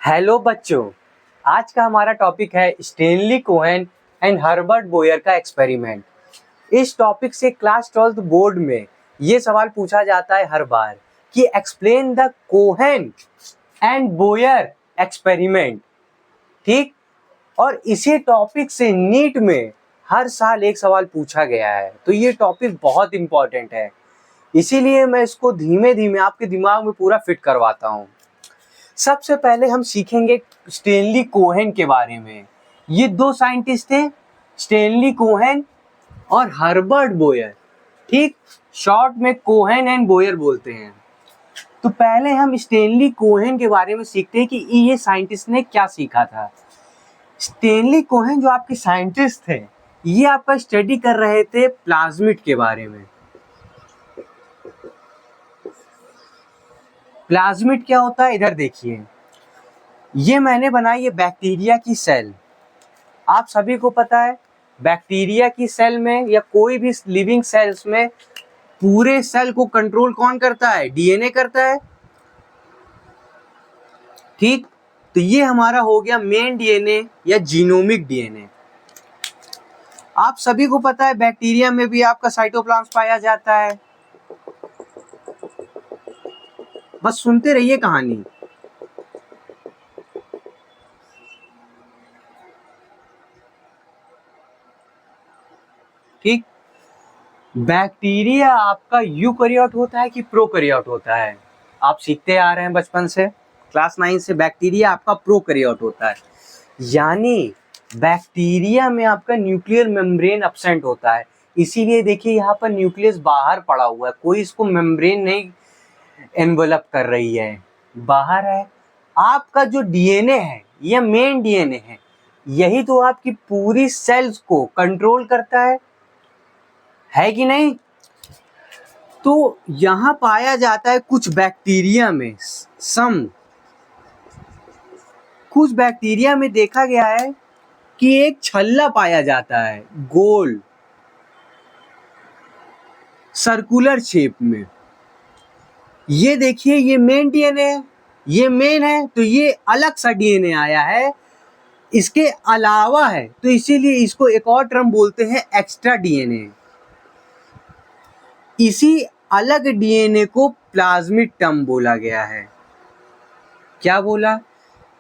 Hello बच्चों, आज का हमारा टॉपिक है Stanley Cohen and Herbert Boyer का एक्सपेरिमेंट। इस टॉपिक से क्लास 12th बोर्ड में ये सवाल पूछा जाता है हर बार कि explain the Cohen and Boyer experiment. ठीक, और इसी टॉपिक से नीट में हर साल एक सवाल पूछा गया है, तो ये टॉपिक बहुत इंपॉर्टेंट है, इसीलिए मैं इसको धीमे धीमे आपके दिमाग में पूरा फिट करवाता हूँ। सबसे पहले हम सीखेंगे स्टेनली कोहेन के बारे में। ये दो साइंटिस्ट थे, स्टेनली कोहेन और हर्बर्ट बोयर। ठीक, शॉर्ट में कोहेन एंड बोयर बोलते हैं। तो पहले हम स्टेनली कोहेन के बारे में सीखते हैं कि ये साइंटिस्ट ने क्या सीखा था। स्टेनली कोहेन जो आपके साइंटिस्ट थे, ये आपका स्टडी कर रहे थे प्लाज्मिड के बारे में। प्लाज्मिड क्या होता है, इधर देखिए, ये मैंने बनाई है बैक्टीरिया की सेल। आप सभी को पता है बैक्टीरिया की सेल में या कोई भी लिविंग सेल्स में पूरे सेल को कंट्रोल कौन करता है? डीएनए करता है। ठीक, तो ये हमारा हो गया मेन डीएनए या जीनोमिक डीएनए। आप सभी को पता है बैक्टीरिया में भी आपका साइटोप्लाज्म पाया जाता है। बस सुनते रहिए कहानी। ठीक, बैक्टीरिया आपका यूकैरियोट होता है कि प्रोकैरियोट होता है? आप सीखते आ रहे हैं बचपन से, क्लास 9 से, बैक्टीरिया आपका प्रोकैरियोट होता है। यानी बैक्टीरिया में आपका न्यूक्लियर मेम्ब्रेन एब्सेंट होता है, इसीलिए देखिए यहाँ पर न्यूक्लियस बाहर पड़ा हुआ है, कोई इसको मेम्ब्रेन नहीं एनवेलप कर रही है, बाहर है। आपका जो डीएनए है, ये मेन डीएनए है, यही तो आपकी पूरी सेल्स को कंट्रोल करता है कि नहीं? तो यहाँ पाया जाता है कुछ बैक्टीरिया में, कुछ बैक्टीरिया में देखा गया है कि एक छल्ला पाया जाता है गोल सर्कुलर शेप में। ये देखिए, ये मेन डीएनए है, ये मेन है, तो ये अलग सा डीएनए आया है, इसके अलावा है, तो इसीलिए इसको एक और टर्म बोलते हैं एक्स्ट्रा डीएनए। इसी अलग डीएनए को प्लाज्मिड टर्म बोला गया है। क्या बोला?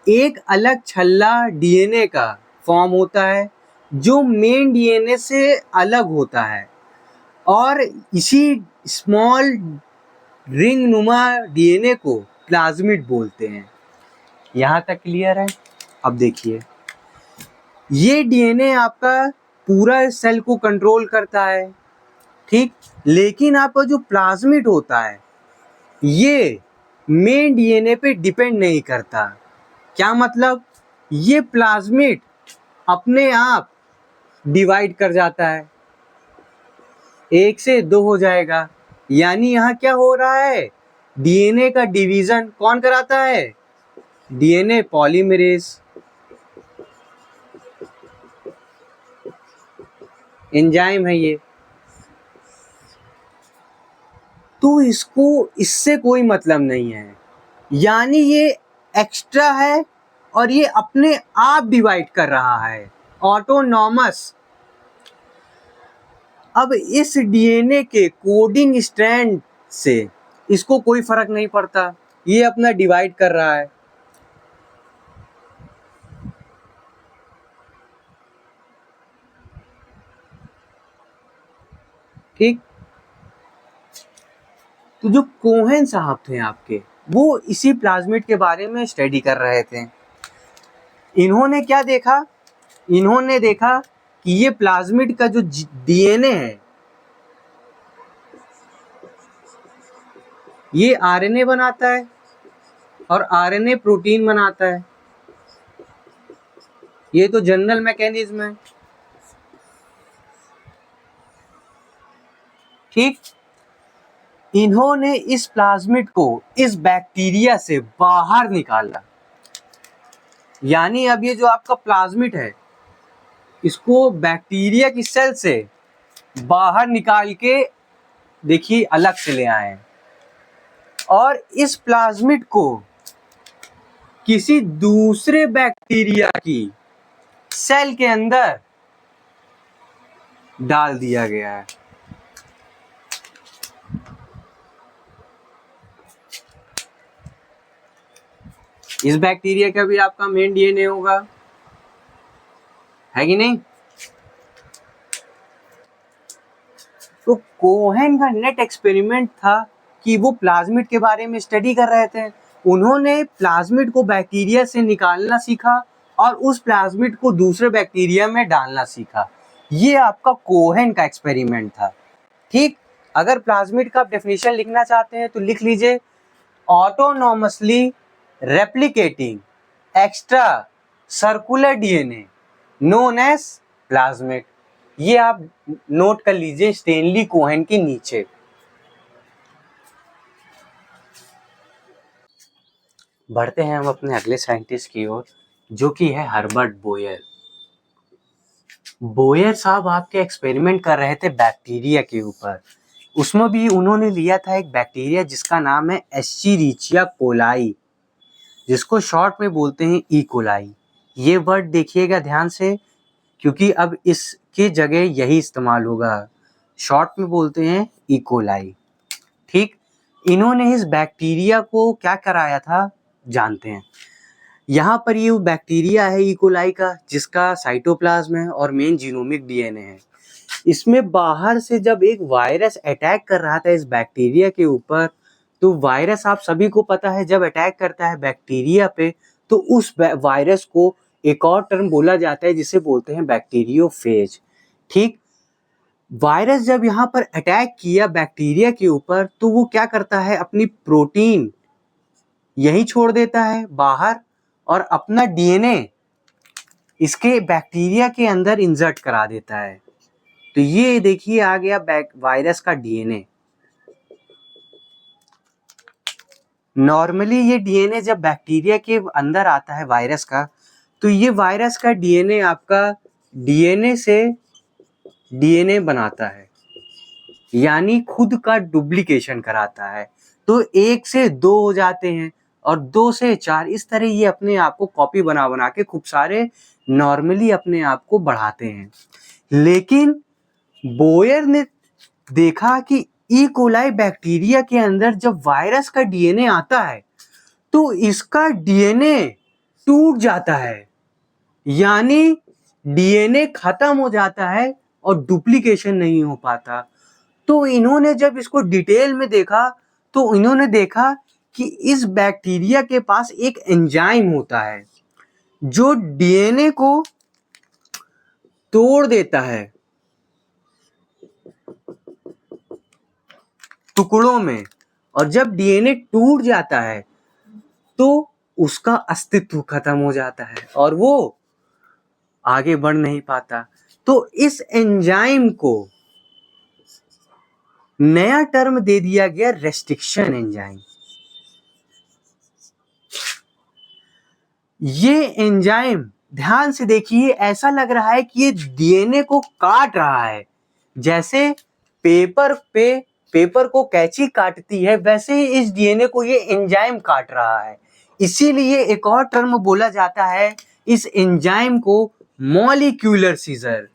एक अलग छल्ला डीएनए का फॉर्म होता है जो मेन डीएनए से अलग होता है, और इसी स्मॉल रिंग नुमा डीएनए को प्लाज्मिड बोलते हैं। यहाँ तक क्लियर है? अब देखिए, ये डीएनए आपका पूरा सेल को कंट्रोल करता है, ठीक, लेकिन आपका जो प्लाज्मिड होता है ये मेन डीएनए पे डिपेंड नहीं करता। क्या मतलब? ये प्लाज्मिड अपने आप डिवाइड कर जाता है, 1 से 2 हो जाएगा। यानी यहाँ क्या हो रहा है? डीएनए का डिवीजन कौन कराता है? डीएनए पॉलीमरेज एंजाइम है ये। तो इसको इससे कोई मतलब नहीं है, यानी ये एक्स्ट्रा है और ये अपने आप डिवाइड कर रहा है, ऑटोनॉमस। अब इस डीएनए के कोडिंग स्ट्रैंड से इसको कोई फर्क नहीं पड़ता, ये अपना डिवाइड कर रहा है। ठीक, तो जो कोहेन साहब थे आपके, वो इसी प्लाज्मिड के बारे में स्टडी कर रहे थे। इन्होंने क्या देखा? इन्होंने देखा कि ये प्लाज्मिड का जो डीएनए है, ये आरएनए बनाता है और आरएनए प्रोटीन बनाता है। ये तो जनरल मैकेनिज्म है। ठीक, इन्होंने इस प्लाज्मिड को इस बैक्टीरिया से बाहर निकाला। यानी अब ये जो आपका प्लाज्मिड है, इसको बैक्टीरिया की सेल से बाहर निकाल के देखिए अलग से ले आए, और इस प्लाज्मिड को किसी दूसरे बैक्टीरिया की सेल के अंदर डाल दिया गया है। इस बैक्टीरिया का भी आपका मेन डीएनए होगा, है कि नहीं? तो कोहेन का नेट एक्सपेरिमेंट था कि वो प्लाज्मिड के बारे में स्टडी कर रहे थे। उन्होंने प्लाज्मिड को बैक्टीरिया से निकालना सीखा और उस प्लाज्मिड को दूसरे बैक्टीरिया में डालना सीखा। ये आपका कोहेन का एक्सपेरिमेंट था। ठीक, अगर प्लाज्मिड का आप डेफिनेशन लिखना चाहते हैं तो लिख लीजिए, autonomously replicating extra circular DNA known as plasmid. ये आप नोट कर लीजिए स्टेनली कोहेन के नीचे। बढ़ते हैं हम अपने अगले साइंटिस्ट की ओर, जो कि है हर्बर्ट बोयर। बोयर साहब आपके एक्सपेरिमेंट कर रहे थे बैक्टीरिया के ऊपर। उसमें भी उन्होंने लिया था एक बैक्टीरिया जिसका नाम है एस्चेरिचिया कोलाई, जिसको शॉर्ट में बोलते हैं ई कोलाई। ये वर्ड देखिएगा ध्यान से, क्योंकि अब इसके जगह यही इस्तेमाल होगा। शॉर्ट में बोलते हैं ई कोलाई। ठीक, इन्होंने इस बैक्टीरिया को क्या कराया था जानते हैं। यहाँ पर ये बैक्टीरिया है ई कोलाई का, जिसका साइटोप्लाज्म है और मेन जीनोमिक डीएनए है। इसमें बाहर से जब एक वायरस अटैक कर रहा था इस बैक्टीरिया के ऊपर, तो वायरस आप सभी को पता है जब अटैक करता है बैक्टीरिया पे तो उस वायरस को एक और टर्म बोला जाता है जिसे बोलते हैं बैक्टीरियोफेज। ठीक, वायरस जब यहाँ पर अटैक किया बैक्टीरिया के ऊपर तो वो क्या करता है, अपनी प्रोटीन यही छोड़ देता है बाहर और अपना डीएनए इसके बैक्टीरिया के अंदर इंसर्ट करा देता है। तो ये देखिए आ गया वायरस का डीएनए। नॉर्मली ये डीएनए जब बैक्टीरिया के अंदर आता है वायरस का, तो ये वायरस का डीएनए आपका डीएनए से डीएनए बनाता है, यानी खुद का डुप्लीकेशन कराता है। तो 1 से 2 हो जाते हैं और 2 से 4, इस तरह ये अपने आप को कॉपी बना बना के खूब सारे नॉर्मली अपने आप को बढ़ाते हैं। लेकिन बोयर ने देखा कि ई कोलाई बैक्टीरिया के अंदर जब वायरस का डीएनए आता है तो इसका डीएनए टूट जाता है, यानी डीएनए खत्म हो जाता है और डुप्लीकेशन नहीं हो पाता। तो इन्होंने जब इसको डिटेल में देखा तो इन्होंने देखा कि इस बैक्टीरिया के पास एक एंजाइम होता है जो डीएनए को तोड़ देता है टुकड़ों में, और जब डीएनए टूट जाता है तो उसका अस्तित्व खत्म हो जाता है और वो आगे बढ़ नहीं पाता। तो इस एंजाइम को नया टर्म दे दिया गया रेस्ट्रिक्शन एंजाइम। ये एंजाइम ध्यान से देखिए, ऐसा लग रहा है कि ये डीएनए को काट रहा है, जैसे पेपर को कैंची काटती है वैसे ही इस डीएनए को ये एंजाइम काट रहा है। इसीलिए एक और टर्म बोला जाता है इस एंजाइम को मॉलिक्यूलर सीजर,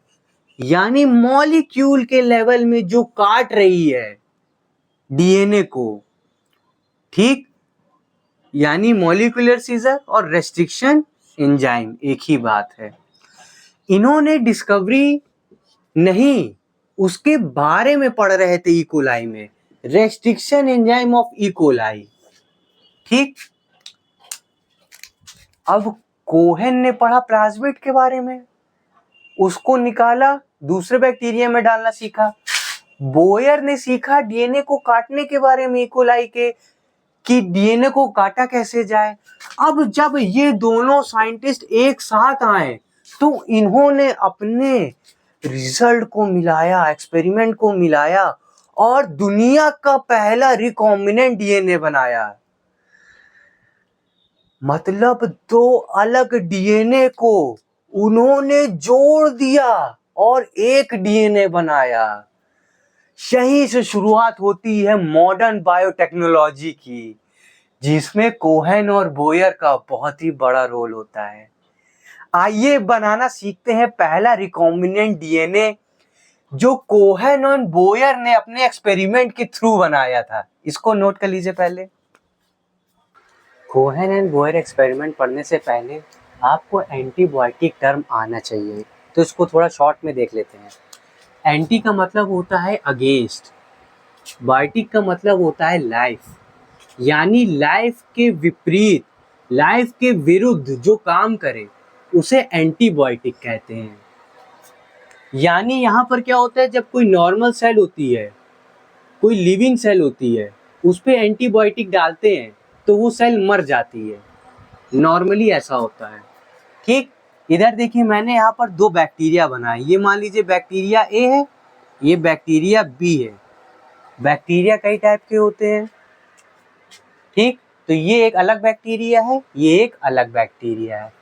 यानी मॉलिक्यूल के लेवल में जो काट रही है डीएनए को। ठीक, यानी मॉलिक्यूलर सीजर और रेस्ट्रिक्शन एंजाइम एक ही बात है। इन्होंने डिस्कवरी नहीं, उसके बारे में पढ़ रहे थे ई कोलाई में, restriction enzyme of E coli. ठीक, अब कोहेन ने पढ़ा प्लाज्मिड के बारे में, उसको निकाला दूसरे बैक्टीरिया में डालना सीखा। बोयर ने सीखा डीएनए को काटने के बारे में ई कोलाई के, कि डीएनए को काटा कैसे जाए। अब जब ये दोनों साइंटिस्ट एक साथ आए तो इन्होंने अपने रिजल्ट को मिलाया, एक्सपेरिमेंट को मिलाया और दुनिया का पहला रिकॉम्बिनेंट डीएनए बनाया। मतलब 2 अलग डीएनए को उन्होंने जोड़ दिया और एक डीएनए बनाया। यहीं से शुरुआत होती है मॉडर्न बायोटेक्नोलॉजी की, जिसमें कोहेन और बोयर का बहुत ही बड़ा रोल होता है। आइए बनाना सीखते हैं पहला रिकॉम्बिनेंट डीएनए जो कोहेन और बोयर ने अपने एक्सपेरिमेंट के थ्रू बनाया था। इसको नोट कर लीजिए। पहले कोहेन एंड बोयर एक्सपेरिमेंट पढ़ने से पहले आपको एंटीबायोटिक टर्म आना चाहिए, तो इसको थोड़ा शॉर्ट में देख लेते हैं। एंटी का मतलब होता है अगेंस्ट, बायोटिक का मतलब होता है लाइफ, यानी लाइफ के विपरीत, लाइफ के विरुद्ध जो काम करे उसे एंटीबायोटिक कहते हैं। यानी यहाँ पर क्या होता है, जब कोई नॉर्मल सेल होती है, कोई लिविंग सेल होती है, उस पे एंटीबायोटिक डालते हैं तो वो सेल मर जाती है। नॉर्मली ऐसा होता है। ठीक, इधर देखिए मैंने यहाँ पर दो बैक्टीरिया बनाए। ये मान लीजिए बैक्टीरिया ए है, ये बैक्टीरिया बी है। बैक्टीरिया कई टाइप के होते हैं। ठीक, तो ये एक अलग बैक्टीरिया है, ये एक अलग बैक्टीरिया है।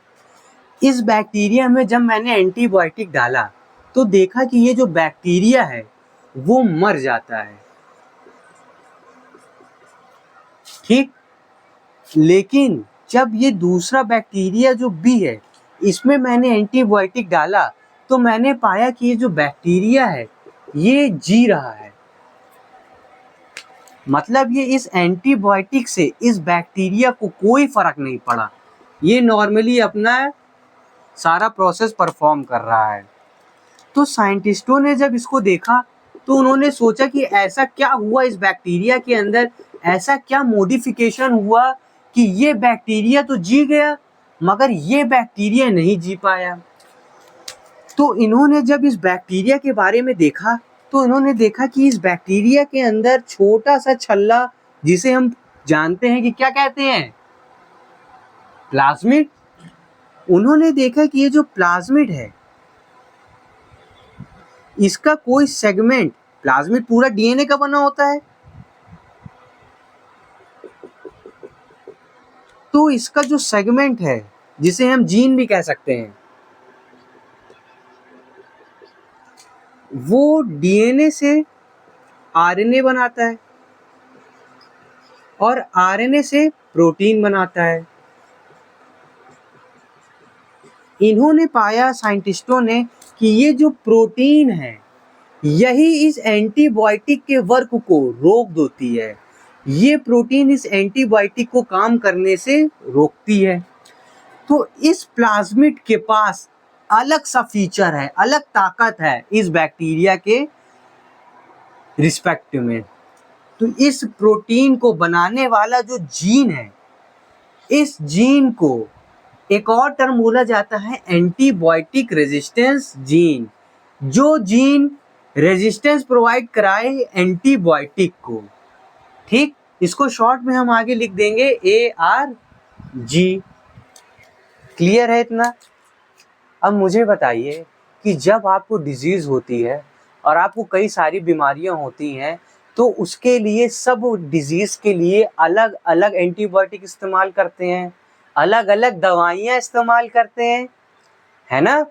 इस बैक्टीरिया में जब मैंने एंटीबायोटिक डाला तो देखा कि ये जो बैक्टीरिया है वो मर जाता है। ठीक, लेकिन जब ये दूसरा बैक्टीरिया जो बी है, इसमें मैंने एंटीबायोटिक डाला तो मैंने पाया कि ये जो बैक्टीरिया है ये जी रहा है। मतलब ये इस एंटीबायोटिक से इस बैक्टीरिया को कोई फर्क नहीं पड़ा, ये नॉर्मली अपना सारा प्रोसेस परफॉर्म कर रहा है। तो साइंटिस्टों ने जब इसको देखा तो उन्होंने सोचा कि ऐसा क्या हुआ इस बैक्टीरिया के अंदर, ऐसा क्या मॉडिफिकेशन हुआ कि ये बैक्टीरिया तो जी गया मगर ये बैक्टीरिया नहीं जी पाया। तो इन्होंने जब इस बैक्टीरिया के बारे में देखा तो इन्होंने देखा कि इस बैक्टीरिया के अंदर छोटा सा छल्ला, जिसे हम जानते हैं कि क्या कहते हैं, प्लाज्मिड। उन्होंने देखा कि ये जो प्लाज्मिड है इसका कोई सेगमेंट, प्लाज्मिड पूरा डीएनए का बना होता है, तो इसका जो सेगमेंट है जिसे हम जीन भी कह सकते हैं, वो डीएनए से आरएनए बनाता है और आरएनए से प्रोटीन बनाता है। इन्होंने पाया, साइंटिस्टों ने, कि ये जो प्रोटीन है यही इस एंटीबायोटिक के वर्क को रोक देती है। ये प्रोटीन इस एंटीबायोटिक को काम करने से रोकती है। तो इस प्लाज्मिड के पास अलग सा फीचर है, अलग ताकत है इस बैक्टीरिया के रिस्पेक्ट में। तो इस प्रोटीन को बनाने वाला जो जीन है, इस जीन को एक और टर्म बोला जाता है एंटीबायोटिक रेजिस्टेंस जीन। जो जीन रेजिस्टेंस प्रोवाइड कराए एंटीबायोटिक को। ठीक, इसको शॉर्ट में हम आगे लिख देंगे ARG। क्लियर है इतना? अब मुझे बताइए कि जब आपको डिजीज होती है और आपको कई सारी बीमारियां होती हैं तो उसके लिए सब डिजीज के लिए अलग अलग एंटीबायोटिक इस्तेमाल करते हैं, अलग अलग दवाइयां इस्तेमाल करते हैं, है ना?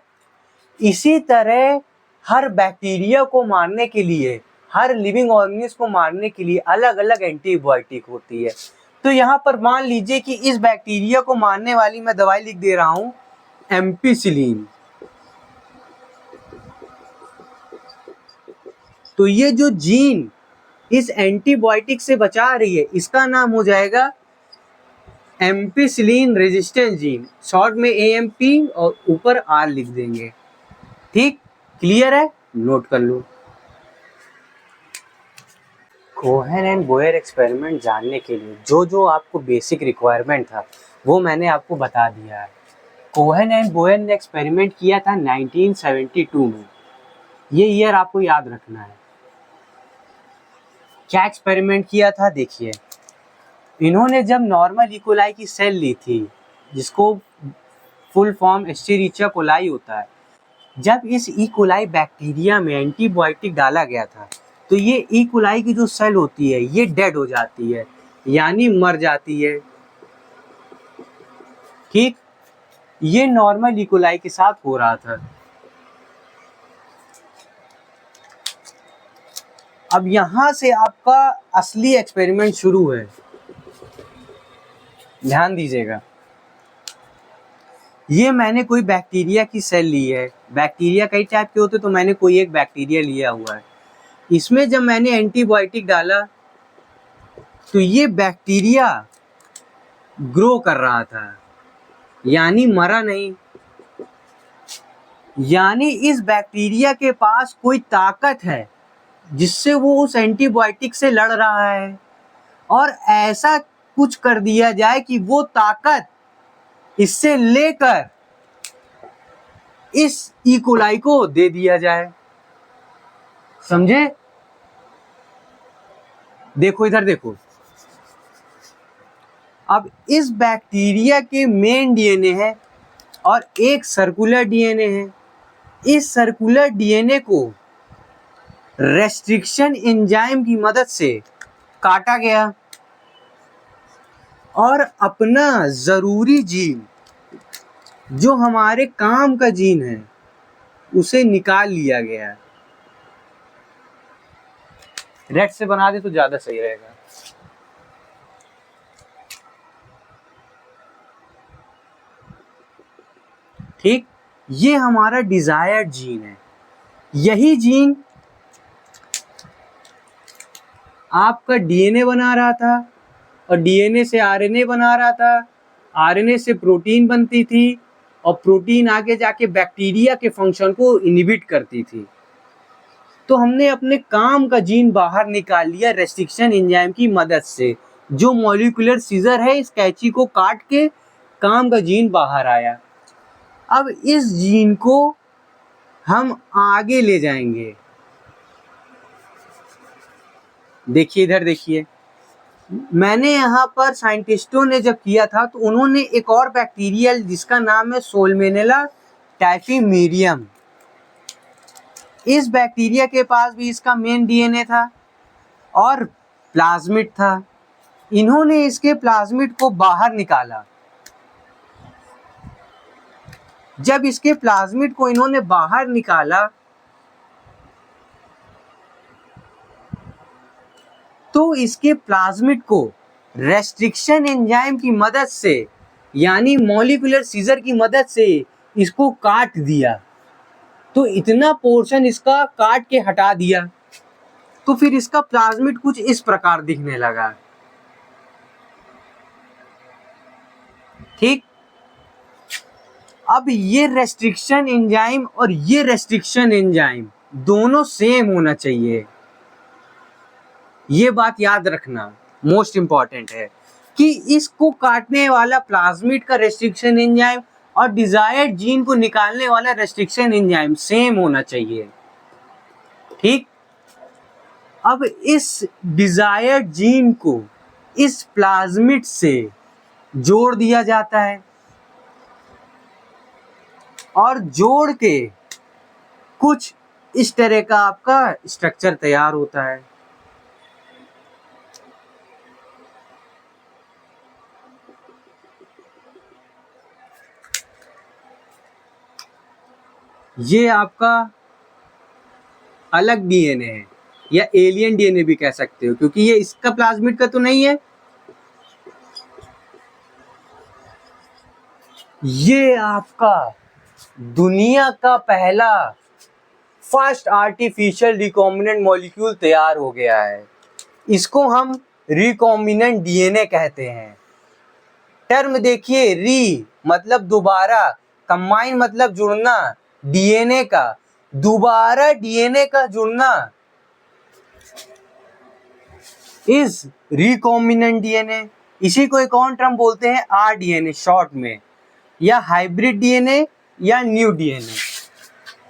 इसी तरह हर बैक्टीरिया को मारने के लिए, हर लिविंग ऑर्गेनिज्म को मारने के लिए अलग अलग एंटीबायोटिक होती है। तो यहाँ पर मान लीजिए कि इस बैक्टीरिया को मारने वाली मैं दवाई लिख दे रहा हूँ एम्पिसिलिन। तो ये जो जीन इस एंटीबायोटिक से बचा रही है इसका नाम हो जाएगा एम्पिसिलिन रेजिस्टेंस जीन, शॉर्ट में AMP और ऊपर R लिख देंगे। ठीक, क्लियर है? नोट कर लो। कोहेन एंड बोयर एक्सपेरिमेंट जानने के लिए जो जो आपको बेसिक रिक्वायरमेंट था वो मैंने आपको बता दिया है। कोहेन एंड बोयर ने एक्सपेरिमेंट किया था 1972 में। ये ईयर आपको याद रखना है। क्या एक्सपेरिमेंट किया था देखिए। इन्होंने जब नॉर्मल इकोलाई की सेल ली थी, जिसको फुल फॉर्म एस्चेरिचिया कोलाई होता है, जब इस इकोलाई बैक्टीरिया में एंटीबायोटिक डाला गया था तो ये इकोलाई की जो सेल होती है ये डेड हो जाती है, यानी मर जाती है। ठीक, ये नॉर्मल इकोलाई के साथ हो रहा था। अब यहां से आपका असली एक्सपेरिमेंट शुरू है। ध्यान दीजिएगा, ये मैंने कोई बैक्टीरिया की सेल ली है। बैक्टीरिया कई टाइप के होते, तो मैंने कोई एक बैक्टीरिया लिया हुआ है। इसमें जब मैंने एंटीबायोटिक डाला तो ये बैक्टीरिया ग्रो कर रहा था, यानी मरा नहीं। यानी इस बैक्टीरिया के पास कोई ताकत है जिससे वो उस एंटीबायोटिक से लड़ रहा है, और ऐसा कुछ कर दिया जाए कि वो ताकत इससे लेकर इस इकोलाई को दे दिया जाए। समझे? देखो इधर देखो, अब इस बैक्टीरिया के मेन डीएनए है और एक सर्कुलर डीएनए है। इस सर्कुलर डीएनए को रेस्ट्रिक्शन एंजाइम की मदद से काटा गया और अपना जरूरी जीन, जो हमारे काम का जीन है, उसे निकाल लिया गया। रेड से बना दे तो ज्यादा सही रहेगा। ठीक, ये हमारा डिजायर्ड जीन है। यही जीन आपका डीएनए बना रहा था और डीएनए से आरएनए बना रहा था, आरएनए से प्रोटीन बनती थी और प्रोटीन आगे जाके बैक्टीरिया के फंक्शन को इनहिबिट करती थी। तो हमने अपने काम का जीन बाहर निकाल लिया रेस्ट्रिक्शन एंजाइम की मदद से। जो मॉलिक्यूलर सीजर है, इस कैंची को काट के काम का जीन बाहर आया। अब इस जीन को हम आगे ले जाएंगे। देखिए इधर देखिए, मैंने यहाँ पर साइंटिस्टों ने जब किया था तो उन्होंने एक और बैक्टीरिया जिसका नाम है सोलमेनेला टाइफीमीरियम, इस बैक्टीरिया के पास भी इसका मेन डीएनए था और प्लाज्मिड था। इन्होंने इसके प्लाज्मिड को बाहर निकाला। जब इसके प्लाज्मिड को इन्होंने बाहर निकाला तो इसके प्लाज्मिड को रेस्ट्रिक्शन एंजाइम की मदद से, यानी मॉलिक्यूलर सीजर की मदद से इसको काट दिया। तो इतना पोर्शन इसका काट के हटा दिया, तो फिर इसका प्लाज्मिड कुछ इस प्रकार दिखने लगा। ठीक, अब ये रेस्ट्रिक्शन एंजाइम और ये रेस्ट्रिक्शन एंजाइम दोनों सेम होना चाहिए। ये बात याद रखना, मोस्ट इंपॉर्टेंट है कि इसको काटने वाला प्लाज्मिड का रेस्ट्रिक्शन एंजाइम और डिजायर्ड जीन को निकालने वाला रेस्ट्रिक्शन एंजाइम सेम होना चाहिए। ठीक, अब इस डिजायर्ड जीन को इस प्लाज्मिड से जोड़ दिया जाता है और जोड़ के कुछ इस तरह का आपका स्ट्रक्चर तैयार होता है। ये आपका अलग डीएनए है या एलियन डीएनए भी कह सकते हो, क्योंकि ये इसका प्लाज्मिड का तो नहीं है। ये आपका दुनिया का पहला फर्स्ट आर्टिफिशियल रिकॉम्बिनेंट मॉलिक्यूल तैयार हो गया है। इसको हम रिकॉम्बिनेंट डीएनए कहते हैं। टर्म देखिए, री मतलब दोबारा, कंबाइन मतलब जुड़ना, डीएनए का दोबारा डीएनए का जुड़ना इस रिकॉम्बिनेंट डीएनए। इसी को एक और टर्म बोलते हैं आरडीएनए शॉर्ट में, या हाइब्रिड डीएनए या न्यू डीएनए।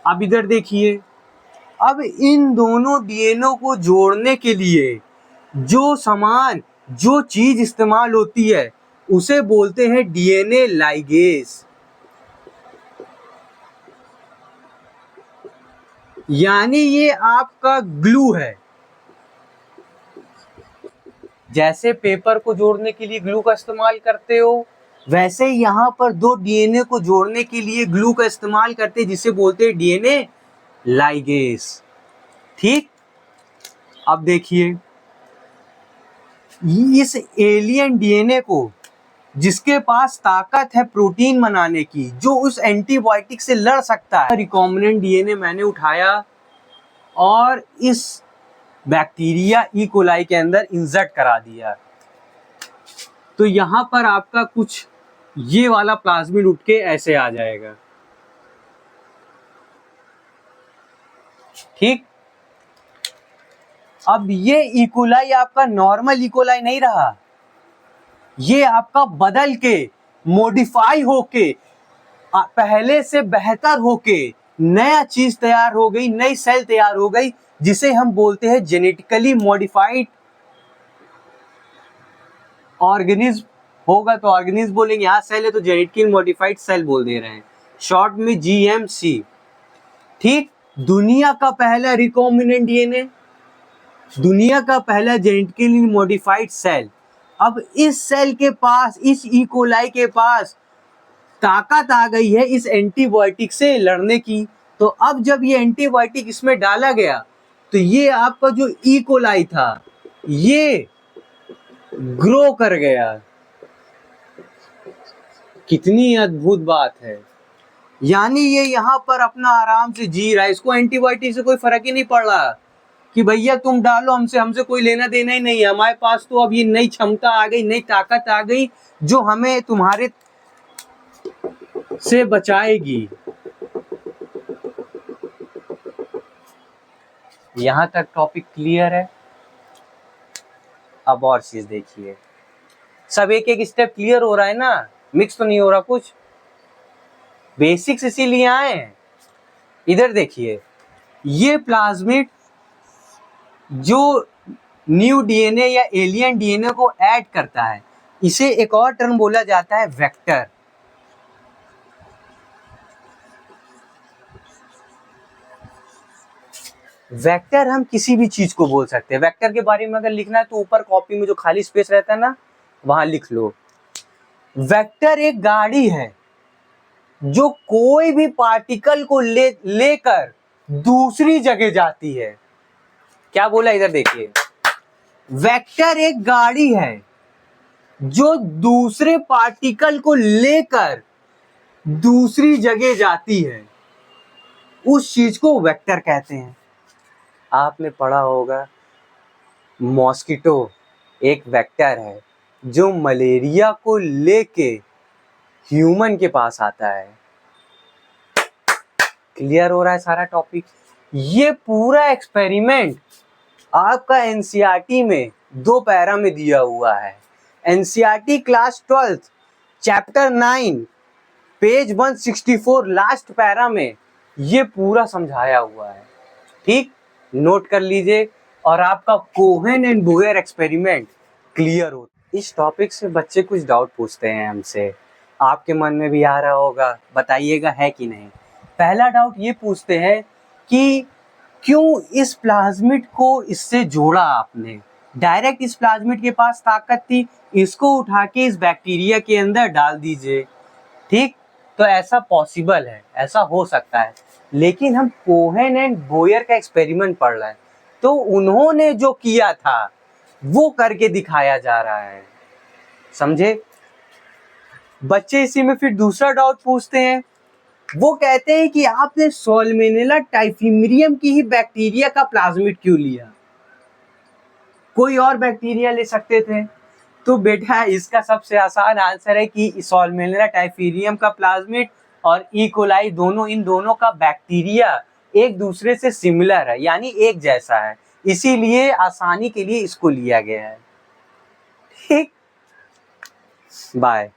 अब इधर देखिए, अब इन दोनों डीएनए को जोड़ने के लिए जो सामान, जो चीज इस्तेमाल होती है उसे बोलते हैं डीएनए लाइगेज, यानी ये आपका ग्लू है। जैसे पेपर को जोड़ने के लिए ग्लू का इस्तेमाल करते हो, वैसे यहाँ पर दो डीएनए को जोड़ने के लिए ग्लू का इस्तेमाल करते हैं, जिसे बोलते हैं डीएनए लाइगेज। ठीक, अब देखिए, इस एलियन डीएनए को जिसके पास ताकत है प्रोटीन बनाने की, जो उस एंटीबायोटिक से लड़ सकता है। रिकॉम्बिनेंट डीएनए मैंने उठाया और इस बैक्टीरिया ई कोलाई के अंदर इंसर्ट करा दिया, तो यहाँ पर आपका कुछ ये वाला प्लाज्मिड उठ के ऐसे आ जाएगा। ठीक, अब ये इकोलाई आपका नॉर्मल इकोलाई नहीं रहा, ये आपका बदल के मॉडिफाई होके पहले से बेहतर होके नया चीज तैयार हो गई, नई सेल तैयार हो गई, जिसे हम बोलते हैं जेनेटिकली मॉडिफाइड ऑर्गेनिज्म। होगा तो ऑर्गेनिज्म बोलेंगे, यहाँ सेल है तो जेनेटिकली मॉडिफाइड सेल बोल दे रहे हैं, शॉर्ट में जीएमसी। ठीक, दुनिया का पहला रिकॉम्बिनेंट डीएनए, दुनिया का पहला जेनेटिकली मॉडिफाइड सेल। अब इस सेल के पास, इस ई कोलाई के पास ताकत आ गई है इस एंटीबायोटिक से लड़ने की। तो अब जब ये एंटीबायोटिक इसमें डाला गया तो ये आपका जो ई कोलाई था ये ग्रो कर गया। कितनी अद्भुत बात है, यानी ये यहाँ पर अपना आराम से जी रहा है, इसको एंटीबायोटिक से कोई फर्क ही नहीं पड़ रहा कि भैया तुम डालो, हमसे कोई लेना देना ही नहीं है। हमारे पास तो अब ये नई क्षमता आ गई, नई ताकत आ गई जो हमें तुम्हारे से बचाएगी। यहां तक टॉपिक क्लियर है? अब और चीज देखिए, सब एक एक स्टेप क्लियर हो रहा है ना, मिक्स तो नहीं हो रहा कुछ, बेसिक्स इसीलिए आए हैं। इधर देखिए, ये प्लाज्मिड जो न्यू डीएनए या एलियन डीएनए को ऐड करता है, इसे एक और टर्म बोला जाता है वेक्टर। वेक्टर हम किसी भी चीज को बोल सकते हैं। वेक्टर के बारे में अगर लिखना है तो ऊपर कॉपी में जो खाली स्पेस रहता है ना, वहां लिख लो। वेक्टर एक गाड़ी है जो कोई भी पार्टिकल को लेकर दूसरी जगह जाती है। क्या बोला, इधर देखिए, वेक्टर एक गाड़ी है जो दूसरे पार्टिकल को लेकर दूसरी जगह जाती है, उस चीज को वेक्टर कहते हैं। आपने पढ़ा होगा मॉस्किटो एक वेक्टर है जो मलेरिया को लेके ह्यूमन के पास आता है। क्लियर हो रहा है सारा टॉपिक? ये पूरा एक्सपेरिमेंट आपका एनसीईआरटी में 2 पैरा में दिया हुआ है। NCERT class 12 chapter 9 page 164 last para में ये पूरा समझाया हुआ है। ठीक, नोट कर लीजिए और आपका Cohen and Boyer experiment clear हो। इस टॉपिक से बच्चे कुछ डाउट पूछते हैं हमसे, आपके मन में भी आ रहा होगा, बताइएगा है कि नहीं। पहला डाउट ये पूछते हैं कि क्यों इस प्लाज्मिड को इससे जोड़ा आपने, डायरेक्ट इस प्लाज्मिड के पास ताकत थी, इसको उठा के इस बैक्टीरिया के अंदर डाल दीजिए। ठीक, तो ऐसा पॉसिबल है, ऐसा हो सकता है, लेकिन हम कोहेन एंड बोयर का एक्सपेरिमेंट पढ़ रहे हैं, तो उन्होंने जो किया था वो करके दिखाया जा रहा है। समझे बच्चे? इसी में फिर दूसरा डाउट पूछते हैं, वो कहते हैं कि आपने सॉल्मोनेला टाइफिमरियम की ही बैक्टीरिया का प्लाज्मिड क्यों लिया, कोई और बैक्टीरिया ले सकते थे। तो बेटा इसका सबसे आसान आंसर है कि सॉल्मोनेला टाइफिमरियम का प्लाज्मिड और ई कोलाई दोनों, इन दोनों का बैक्टीरिया एक दूसरे से सिमिलर है, यानी एक जैसा है, इसीलिए आसानी के लिए इसको लिया गया है। ठीक, बाय।